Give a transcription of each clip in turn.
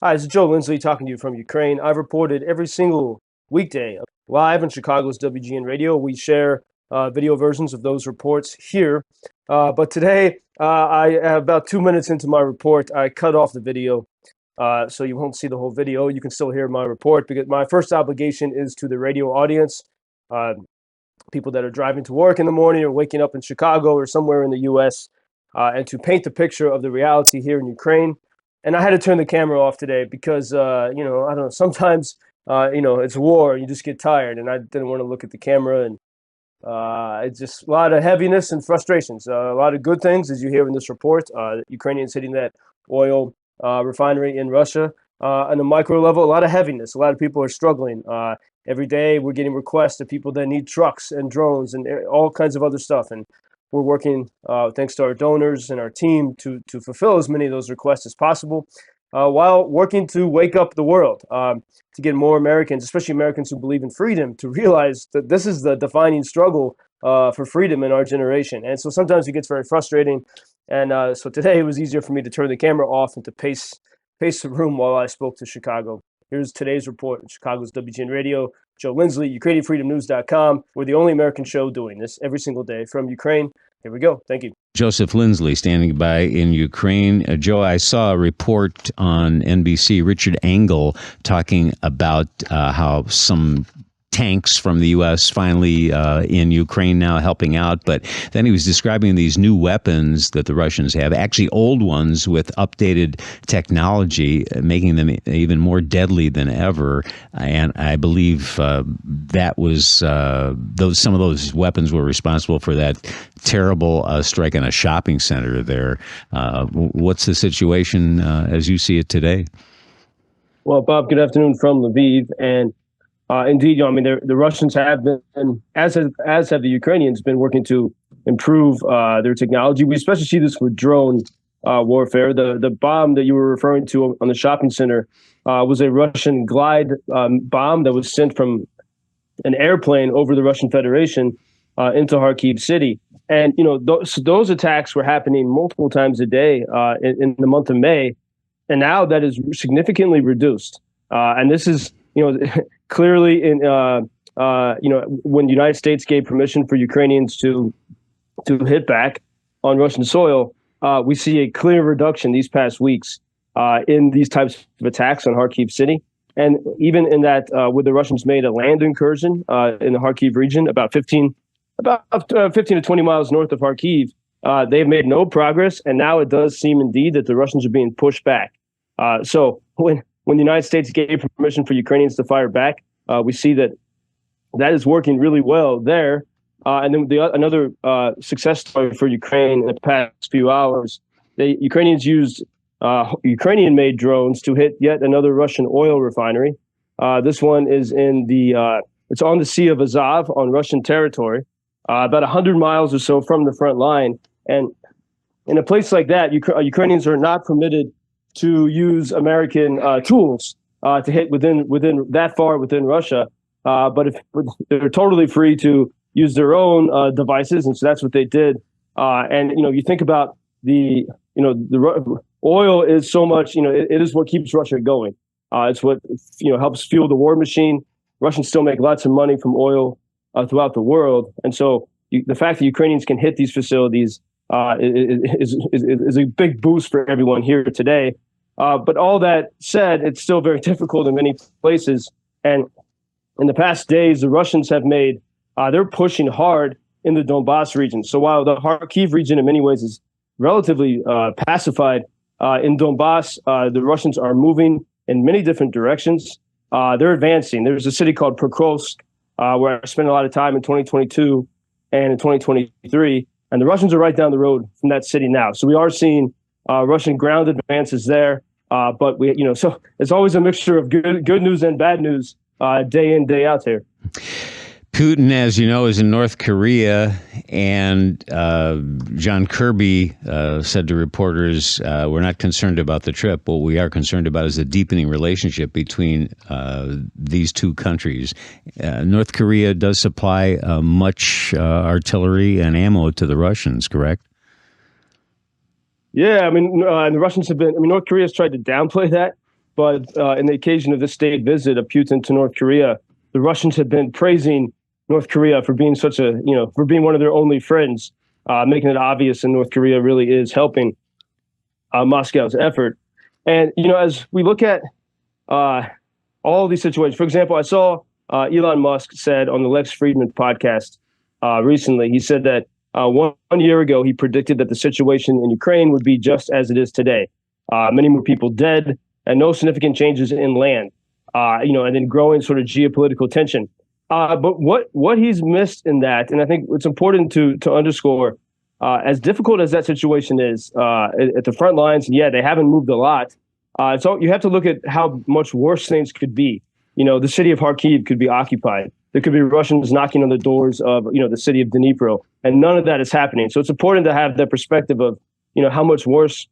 Hi, this is Joe Lindsley talking to you from Ukraine. I've reported every single weekday live on Chicago's WGN Radio. We share video versions of those reports here. But today, I have about 2 minutes into my report. I cut off the video, so you won't see the whole video. You can still hear my report because my first obligation is to the radio audience, people that are driving to work in the morning or waking up in Chicago or somewhere in the U.S., and to paint the picture of the reality here in Ukraine. And I had to turn the camera off today because, I don't know, sometimes, it's war and you just get tired. And I didn't want to look at the camera. And it's just a lot of heaviness and frustrations. A lot of good things, as you hear in this report. Ukrainians hitting that oil refinery in Russia. On a micro level, a lot of heaviness. A lot of people are struggling. Every day we're getting requests of people that need trucks and drones and all kinds of other stuff. And we're working, thanks to our donors and our team, to fulfill as many of those requests as possible, while working to wake up the world, to get more Americans, especially Americans who believe in freedom, to realize that this is the defining struggle for freedom in our generation. And so sometimes it gets very frustrating. And so today it was easier for me to turn the camera off and to pace the room while I spoke to Chicago. Here's today's report on Chicago's WGN Radio. Joe Lindsley, UkrainianFreedomNews.com. We're the only American show doing this every single day from Ukraine. Here we go. Thank you. Joseph Lindsley standing by in Ukraine. Joe, I saw a report on NBC, Richard Engel, talking about how some tanks from the U.S. finally in Ukraine now helping out. But then he was describing these new weapons that the Russians have, actually old ones with updated technology, making them even more deadly than ever. And I believe that was some of those weapons were responsible for that terrible strike on a shopping center there. What's the situation as you see it today? Well, Bob, good afternoon from Lviv. And indeed, the Russians have been, as have the Ukrainians, been working to improve their technology. We especially see this with drone warfare. The bomb that you were referring to on the shopping center was a Russian glide bomb that was sent from an airplane over the Russian Federation into Kharkiv city. And those attacks were happening multiple times a day in the month of May, and now that is significantly reduced. And this is clearly in when the United States gave permission for Ukrainians to hit back on Russian soil, we see a clear reduction these past weeks in these types of attacks on Kharkiv city. And even in that, where the Russians made a land incursion in the Kharkiv region, about 15 to 20 miles north of Kharkiv, they've made no progress. And now it does seem indeed that the Russians are being pushed back. So when the United States gave permission for Ukrainians to fire back, we see that is working really well there. And then another success story for Ukraine in the past few hours, the Ukrainians used Ukrainian-made drones to hit yet another Russian oil refinery. This one is it's on the Sea of Azov on Russian territory, about 100 miles or so from the front line. And in a place like that, Ukrainians are not permitted to use American tools to hit within that far within Russia, but they're totally free to use their own devices, and so that's what they did. And you think about the oil is so much, it is what keeps Russia going. It's what helps fuel the war machine. Russians still make lots of money from oil throughout the world, and so the fact that Ukrainians can hit these facilities is a big boost for everyone here today. But all that said, it's still very difficult in many places. And in the past days, the Russians have they're pushing hard in the Donbass region. So while the Kharkiv region in many ways is relatively pacified, in Donbass, the Russians are moving in many different directions. They're advancing. There's a city called Pokrovsk, where I spent a lot of time in 2022 and in 2023. And the Russians are right down the road from that city now. So we are seeing Russian ground advances there. But so it's always a mixture of good news and bad news, day in, day out there. Putin, as you know, is in North Korea, and John Kirby said to reporters, we're not concerned about the trip. What we are concerned about is the deepening relationship between these two countries. North Korea does supply much artillery and ammo to the Russians, correct? Yeah, the Russians have been, North Korea has tried to downplay that. But in the occasion of this state visit of Putin to North Korea, the Russians have been praising North Korea for being for being one of their only friends, making it obvious that North Korea really is helping Moscow's effort. And, as we look at all these situations, for example, I saw Elon Musk said on the Lex Friedman podcast recently, he said that 1 year ago, he predicted that the situation in Ukraine would be just as it is today. Many more people dead and no significant changes in land, and then growing sort of geopolitical tension. But what he's missed in that, and I think it's important to underscore, as difficult as that situation is at the front lines, and they haven't moved a lot. So you have to look at how much worse things could be. The city of Kharkiv could be occupied. There could be Russians knocking on the doors of, the city of Dnipro, and none of that is happening. So it's important to have that perspective of, how much worse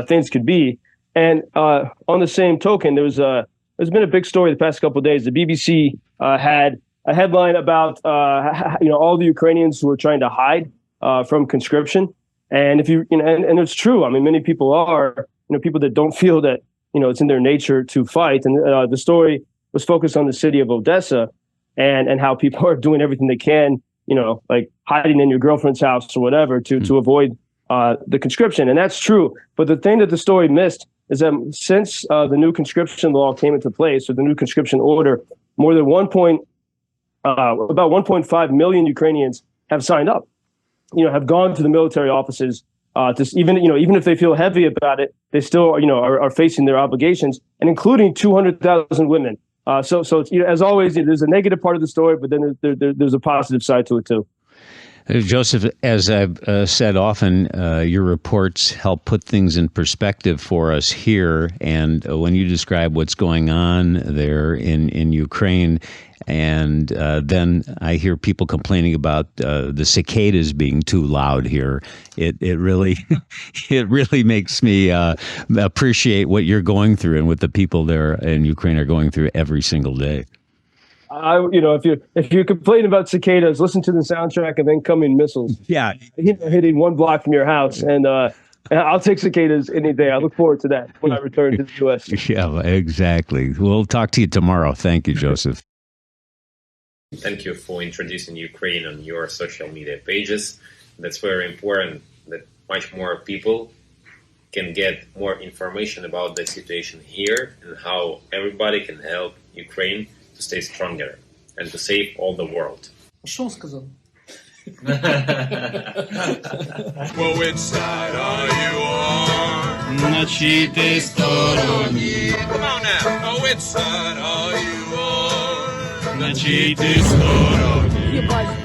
things could be. And on the same token, there's been a big story the past couple of days. The BBC had a headline about, all the Ukrainians who are trying to hide from conscription. And if you, and it's true. I mean, many people are, people that don't feel that, it's in their nature to fight. And the story was focused on the city of Odessa and how people are doing everything they can, like hiding in your girlfriend's house or whatever to avoid the conscription. And that's true. But the thing that the story missed is that since the new conscription law came into place, or the new conscription order, more than about 1.5 million Ukrainians have signed up, have gone to the military offices. Even if they feel heavy about it, they still are facing their obligations, and including 200,000 women. So it's, as always, there's a negative part of the story, but then there's a positive side to it too. Joseph, as I've said often, your reports help put things in perspective for us here. And when you describe what's going on there in Ukraine, and then I hear people complaining about the cicadas being too loud here, it really it really makes me appreciate what you're going through and what the people there in Ukraine are going through every single day. If you complain about cicadas, listen to the soundtrack of Incoming Missiles. Yeah, hitting one block from your house, and I'll take cicadas any day. I look forward to that when I return to the U.S. Yeah, exactly. We'll talk to you tomorrow. Thank you, Joseph. Thank you for introducing Ukraine on your social media pages. That's very important, that much more people can get more information about the situation here and how everybody can help Ukraine to stay stronger and to save all the world. Что он сказал? Well, which side are you on? На чьей ты стороне? Come on now. Oh, which side are you on? На чьей ты стороне? Ебать.